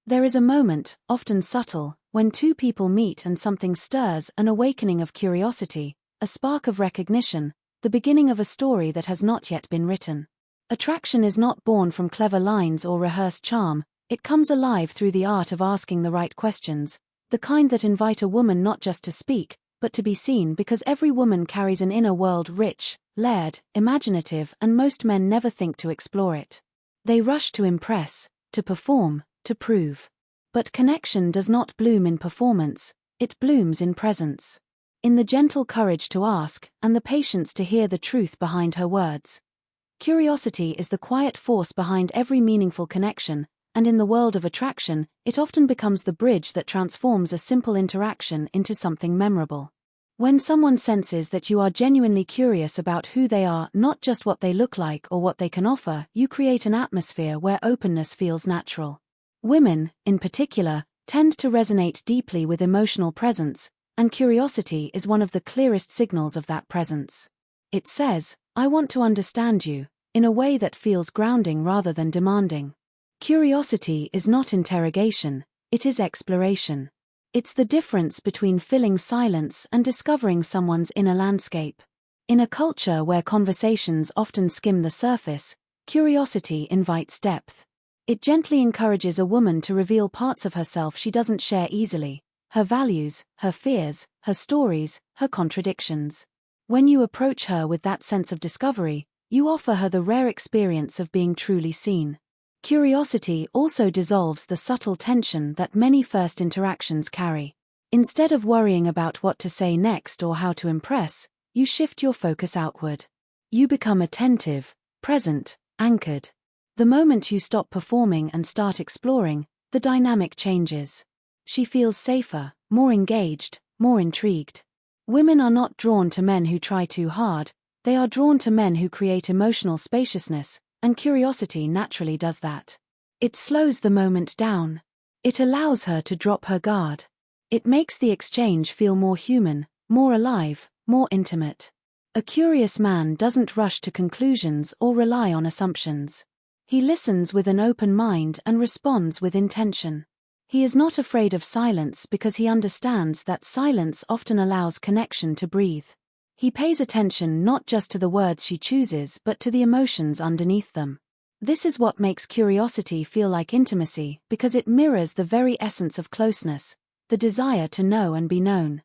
There is a moment, often subtle, when two people meet and something stirs, an awakening of curiosity, a spark of recognition, the beginning of a story that has not yet been written. Attraction is not born from clever lines or rehearsed charm, it comes alive through the art of asking the right questions, the kind that invite a woman not just to speak, but to be seen, because every woman carries an inner world rich, layered, imaginative, and most men never think to explore it. They rush to impress, to perform, to prove. But connection does not bloom in performance, it blooms in presence. In the gentle courage to ask, and the patience to hear the truth behind her words. Curiosity is the quiet force behind every meaningful connection, and in the world of attraction, it often becomes the bridge that transforms a simple interaction into something memorable. When someone senses that you are genuinely curious about who they are, not just what they look like or what they can offer, you create an atmosphere where openness feels natural. Women, in particular, tend to resonate deeply with emotional presence, and curiosity is one of the clearest signals of that presence. It says, "I want to understand you," in a way that feels grounding rather than demanding. Curiosity is not interrogation, it is exploration. It's the difference between filling silence and discovering someone's inner landscape. In a culture where conversations often skim the surface, curiosity invites depth. It gently encourages a woman to reveal parts of herself she doesn't share easily, her values, her fears, her stories, her contradictions. When you approach her with that sense of discovery, you offer her the rare experience of being truly seen. Curiosity also dissolves the subtle tension that many first interactions carry. Instead of worrying about what to say next or how to impress, you shift your focus outward. You become attentive, present, anchored. The moment you stop performing and start exploring, the dynamic changes. She feels safer, more engaged, more intrigued. Women are not drawn to men who try too hard, they are drawn to men who create emotional spaciousness, and curiosity naturally does that. It slows the moment down. It allows her to drop her guard. It makes the exchange feel more human, more alive, more intimate. A curious man doesn't rush to conclusions or rely on assumptions. He listens with an open mind and responds with intention. He is not afraid of silence because he understands that silence often allows connection to breathe. He pays attention not just to the words she chooses but to the emotions underneath them. This is what makes curiosity feel like intimacy, because it mirrors the very essence of closeness, the desire to know and be known.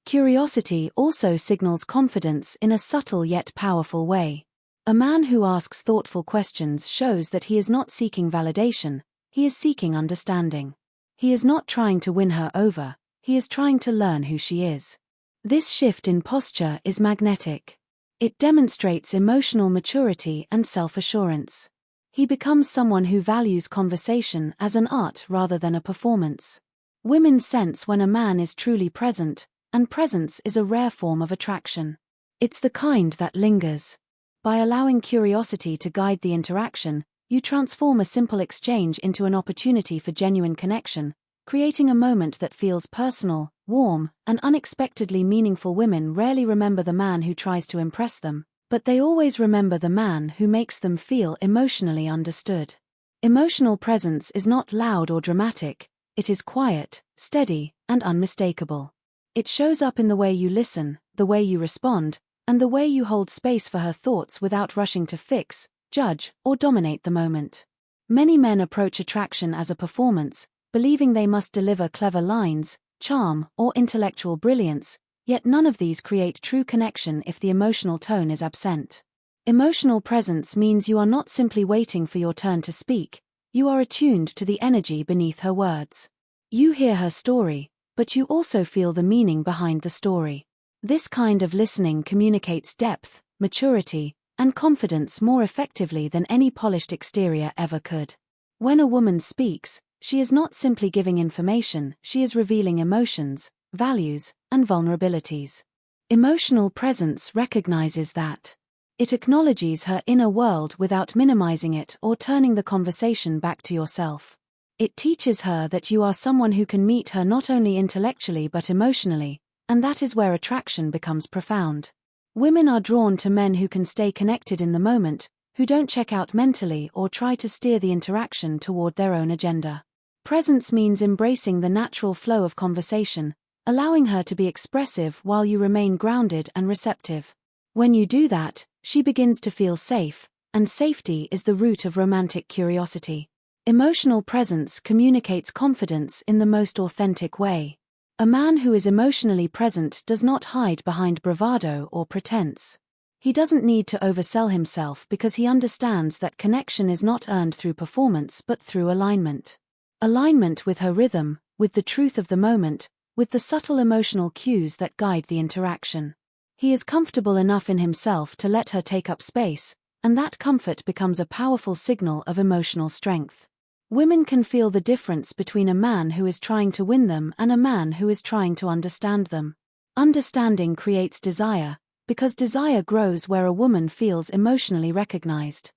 Curiosity also signals confidence in a subtle yet powerful way. A man who asks thoughtful questions shows that he is not seeking validation, he is seeking understanding. He is not trying to win her over, he is trying to learn who she is. This shift in posture is magnetic. It demonstrates emotional maturity and self-assurance. He becomes someone who values conversation as an art rather than a performance. Women sense when a man is truly present, and presence is a rare form of attraction. It's the kind that lingers. By allowing curiosity to guide the interaction, you transform a simple exchange into an opportunity for genuine connection, creating a moment that feels personal, warm, and unexpectedly meaningful. Women rarely remember the man who tries to impress them, but they always remember the man who makes them feel emotionally understood. Emotional presence is not loud or dramatic, it is quiet, steady, and unmistakable. It shows up in the way you listen, the way you respond, and the way you hold space for her thoughts without rushing to fix, judge, or dominate the moment. Many men approach attraction as a performance, believing they must deliver clever lines, charm, or intellectual brilliance, yet none of these create true connection if the emotional tone is absent. Emotional presence means you are not simply waiting for your turn to speak, you are attuned to the energy beneath her words. You hear her story, but you also feel the meaning behind the story. This kind of listening communicates depth, maturity, and confidence more effectively than any polished exterior ever could. When a woman speaks, she is not simply giving information, she is revealing emotions, values, and vulnerabilities. Emotional presence recognizes that. It acknowledges her inner world without minimizing it or turning the conversation back to yourself. It teaches her that you are someone who can meet her not only intellectually but emotionally, and that is where attraction becomes profound. Women are drawn to men who can stay connected in the moment, who don't check out mentally or try to steer the interaction toward their own agenda. Presence means embracing the natural flow of conversation, allowing her to be expressive while you remain grounded and receptive. When you do that, she begins to feel safe, and safety is the root of romantic curiosity. Emotional presence communicates confidence in the most authentic way. A man who is emotionally present does not hide behind bravado or pretense. He doesn't need to oversell himself because he understands that connection is not earned through performance but through alignment. Alignment with her rhythm, with the truth of the moment, with the subtle emotional cues that guide the interaction. He is comfortable enough in himself to let her take up space, and that comfort becomes a powerful signal of emotional strength. Women can feel the difference between a man who is trying to win them and a man who is trying to understand them. Understanding creates desire, because desire grows where a woman feels emotionally recognized.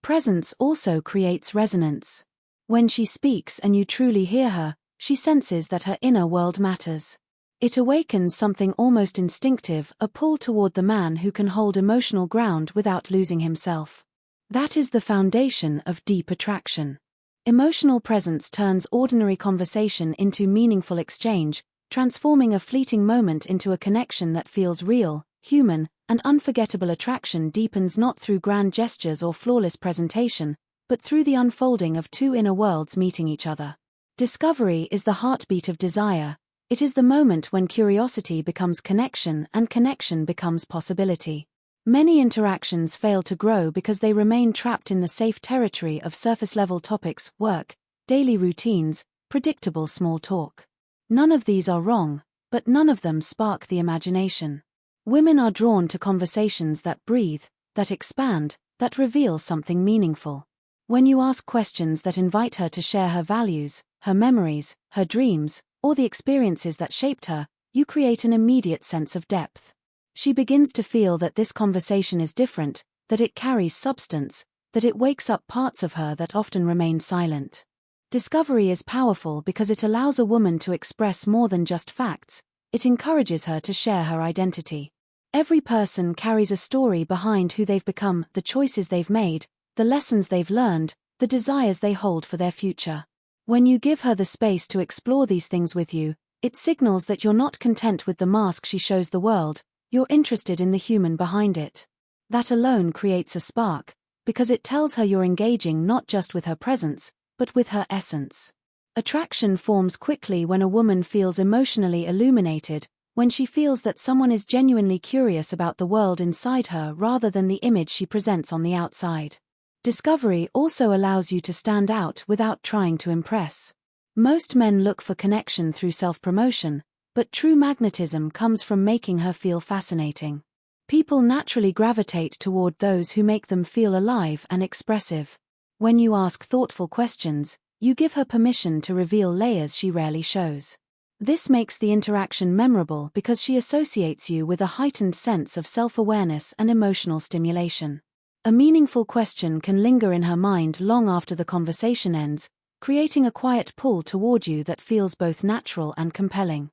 Presence also creates resonance. When she speaks and you truly hear her, she senses that her inner world matters. It awakens something almost instinctive, a pull toward the man who can hold emotional ground without losing himself. That is the foundation of deep attraction. Emotional presence turns ordinary conversation into meaningful exchange, transforming a fleeting moment into a connection that feels real, human, and unforgettable. Attraction deepens not through grand gestures or flawless presentation, but through the unfolding of two inner worlds meeting each other. Discovery is the heartbeat of desire. It is the moment when curiosity becomes connection and connection becomes possibility. Many interactions fail to grow because they remain trapped in the safe territory of surface-level topics, work, daily routines, predictable small talk. None of these are wrong, but none of them spark the imagination. Women are drawn to conversations that breathe, that expand, that reveal something meaningful. When you ask questions that invite her to share her values, her memories, her dreams, or the experiences that shaped her, you create an immediate sense of depth. She begins to feel that this conversation is different, that it carries substance, that it wakes up parts of her that often remain silent. Discovery is powerful because it allows a woman to express more than just facts, it encourages her to share her identity. Every person carries a story behind who they've become, the choices they've made, the lessons they've learned, the desires they hold for their future. When you give her the space to explore these things with you, it signals that you're not content with the mask she shows the world, you're interested in the human behind it. That alone creates a spark, because it tells her you're engaging not just with her presence, but with her essence. Attraction forms quickly when a woman feels emotionally illuminated, when she feels that someone is genuinely curious about the world inside her rather than the image she presents on the outside. Discovery also allows you to stand out without trying to impress. Most men look for connection through self-promotion, but true magnetism comes from making her feel fascinating. People naturally gravitate toward those who make them feel alive and expressive. When you ask thoughtful questions, you give her permission to reveal layers she rarely shows. This makes the interaction memorable because she associates you with a heightened sense of self-awareness and emotional stimulation. A meaningful question can linger in her mind long after the conversation ends, creating a quiet pull toward you that feels both natural and compelling.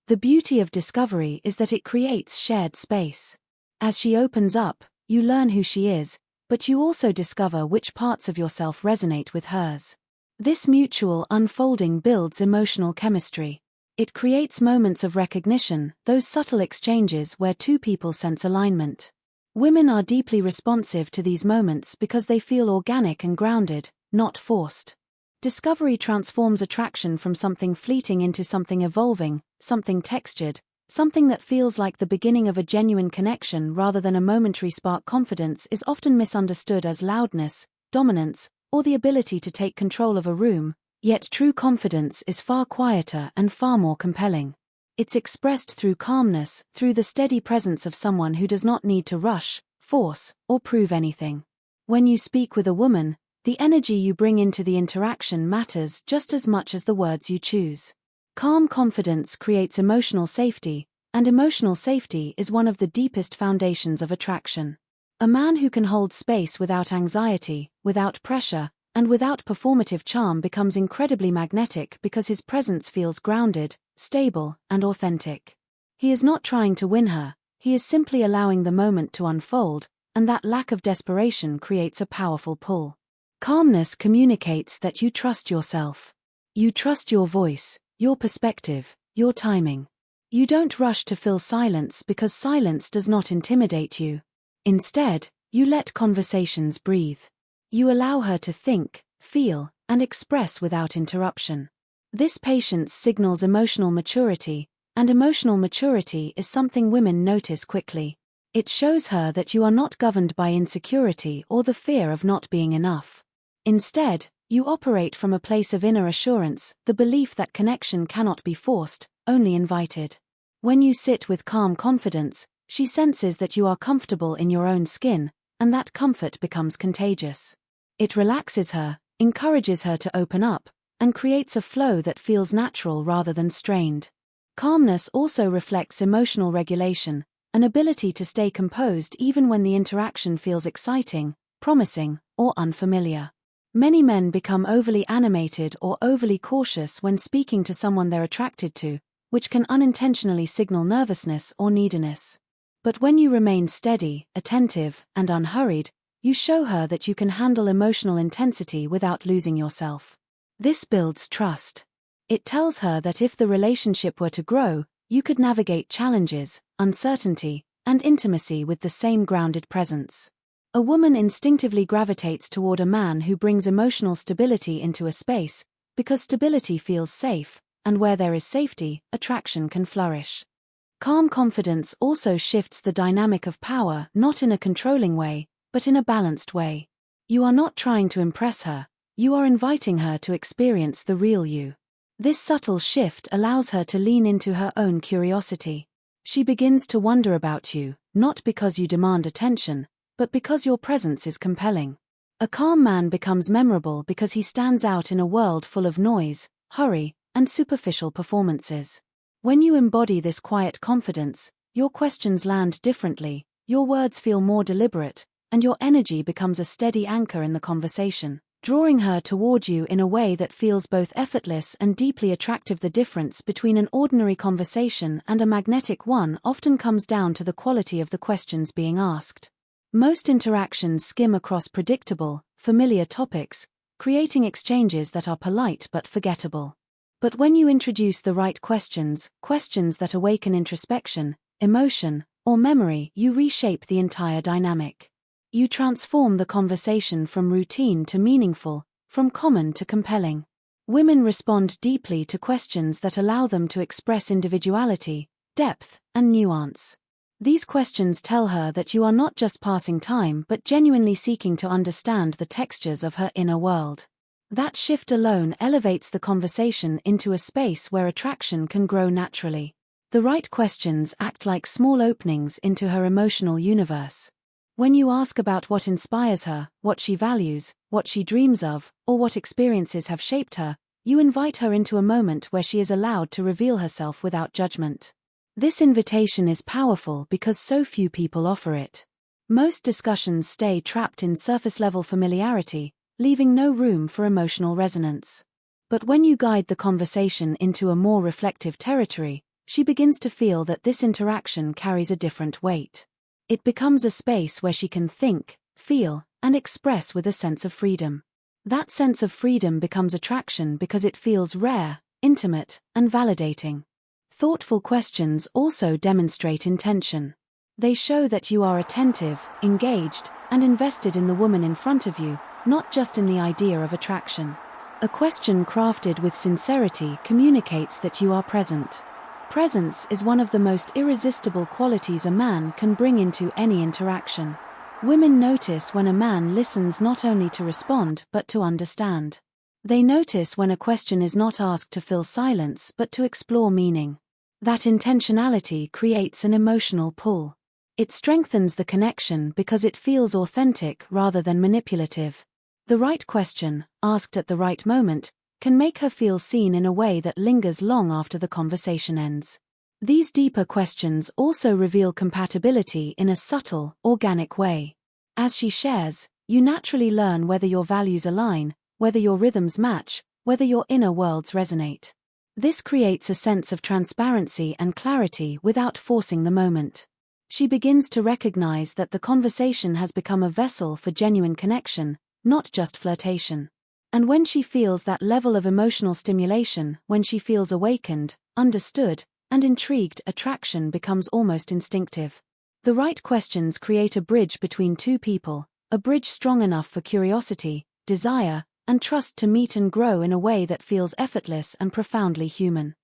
The beauty of discovery is that it creates shared space. As she opens up, you learn who she is, but you also discover which parts of yourself resonate with hers. This mutual unfolding builds emotional chemistry. It creates moments of recognition, those subtle exchanges where two people sense alignment. Women are deeply responsive to these moments because they feel organic and grounded, not forced. Discovery transforms attraction from something fleeting into something evolving, something textured, something that feels like the beginning of a genuine connection rather than a momentary spark. Confidence is often misunderstood as loudness, dominance, or the ability to take control of a room, yet true confidence is far quieter and far more compelling. It's expressed through calmness, through the steady presence of someone who does not need to rush, force, or prove anything. When you speak with a woman, the energy you bring into the interaction matters just as much as the words you choose. Calm confidence creates emotional safety, and emotional safety is one of the deepest foundations of attraction. A man who can hold space without anxiety, without pressure, and without performative charm becomes incredibly magnetic because his presence feels grounded, stable, and authentic. He is not trying to win her, he is simply allowing the moment to unfold, and that lack of desperation creates a powerful pull. Calmness communicates that you trust yourself. You trust your voice, your perspective, your timing. You don't rush to fill silence because silence does not intimidate you. Instead, you let conversations breathe. You allow her to think, feel, and express without interruption. This patience signals emotional maturity, and emotional maturity is something women notice quickly. It shows her that you are not governed by insecurity or the fear of not being enough. Instead, you operate from a place of inner assurance, the belief that connection cannot be forced, only invited. When you sit with calm confidence, she senses that you are comfortable in your own skin, and that comfort becomes contagious. It relaxes her, encourages her to open up, and creates a flow that feels natural rather than strained. Calmness also reflects emotional regulation, an ability to stay composed even when the interaction feels exciting, promising, or unfamiliar. Many men become overly animated or overly cautious when speaking to someone they're attracted to, which can unintentionally signal nervousness or neediness. But when you remain steady, attentive, and unhurried, you show her that you can handle emotional intensity without losing yourself. This builds trust. It tells her that if the relationship were to grow, you could navigate challenges, uncertainty, and intimacy with the same grounded presence. A woman instinctively gravitates toward a man who brings emotional stability into a space, because stability feels safe, and where there is safety, attraction can flourish. Calm confidence also shifts the dynamic of power, not in a controlling way, but in a balanced way. You are not trying to impress her, you are inviting her to experience the real you. This subtle shift allows her to lean into her own curiosity. She begins to wonder about you, not because you demand attention, but because your presence is compelling. A calm man becomes memorable because he stands out in a world full of noise, hurry, and superficial performances. When you embody this quiet confidence, your questions land differently, your words feel more deliberate, and your energy becomes a steady anchor in the conversation, drawing her toward you in a way that feels both effortless and deeply attractive. The difference between an ordinary conversation and a magnetic one often comes down to the quality of the questions being asked. Most interactions skim across predictable, familiar topics, creating exchanges that are polite but forgettable. But when you introduce the right questions, questions that awaken introspection, emotion, or memory, you reshape the entire dynamic. You transform the conversation from routine to meaningful, from common to compelling. Women respond deeply to questions that allow them to express individuality, depth, and nuance. These questions tell her that you are not just passing time but genuinely seeking to understand the textures of her inner world. That shift alone elevates the conversation into a space where attraction can grow naturally. The right questions act like small openings into her emotional universe. When you ask about what inspires her, what she values, what she dreams of, or what experiences have shaped her, you invite her into a moment where she is allowed to reveal herself without judgment. This invitation is powerful because so few people offer it. Most discussions stay trapped in surface-level familiarity, leaving no room for emotional resonance. But when you guide the conversation into a more reflective territory, she begins to feel that this interaction carries a different weight. It becomes a space where she can think, feel, and express with a sense of freedom. That sense of freedom becomes attraction because it feels rare, intimate, and validating. Thoughtful questions also demonstrate intention. They show that you are attentive, engaged, and invested in the woman in front of you, not just in the idea of attraction. A question crafted with sincerity communicates that you are present. Presence is one of the most irresistible qualities a man can bring into any interaction. Women notice when a man listens not only to respond but to understand. They notice when a question is not asked to fill silence but to explore meaning. That intentionality creates an emotional pull. It strengthens the connection because it feels authentic rather than manipulative. The right question, asked at the right moment, can make her feel seen in a way that lingers long after the conversation ends. These deeper questions also reveal compatibility in a subtle, organic way. As she shares, you naturally learn whether your values align, whether your rhythms match, whether your inner worlds resonate. This creates a sense of transparency and clarity without forcing the moment. She begins to recognize that the conversation has become a vessel for genuine connection, not just flirtation. And when she feels that level of emotional stimulation, when she feels awakened, understood, and intrigued, attraction becomes almost instinctive. The right questions create a bridge between two people, a bridge strong enough for curiosity, desire, and trust to meet and grow in a way that feels effortless and profoundly human.